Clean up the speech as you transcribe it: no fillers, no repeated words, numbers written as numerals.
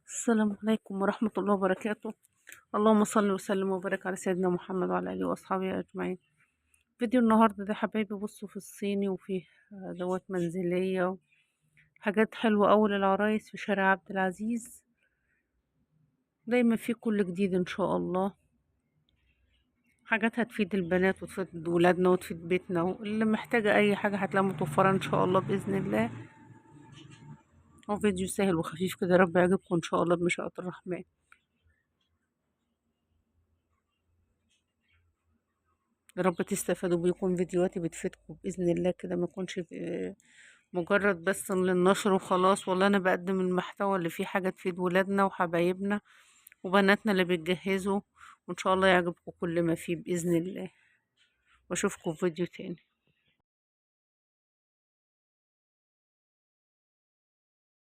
السلام عليكم ورحمة الله وبركاته. اللهم صل وسلم وبارك على سيدنا محمد وعلى آله وأصحابه أجمعين. فيديو النهاردة ده حبايبي، بصوا في الصيني وفيه أدوات منزلية وحاجات حلوة أوي للعرايس في شارع عبد العزيز. دايما في كل جديد إن شاء الله، حاجات هتفيد البنات وتفيد ولادنا وتفيد بيتنا، واللي محتاجة أي حاجة هتلاقيها متوفرة إن شاء الله بإذن الله. هو فيديو سهل وخفيف كده، رب يعجبكم إن شاء الله بمشيئة الرحمن. يا رب تستفادوا بيكون فيديوهاتي بتفيدكم بإذن الله كده، ما يكونش مجرد بس للنشر وخلاص. والله أنا بقدم المحتوى اللي فيه حاجة تفيد ولادنا وحبايبنا وبناتنا اللي بيتجهزوا، وإن شاء الله يعجبكم كل ما فيه بإذن الله. وأشوفكم في فيديو تاني.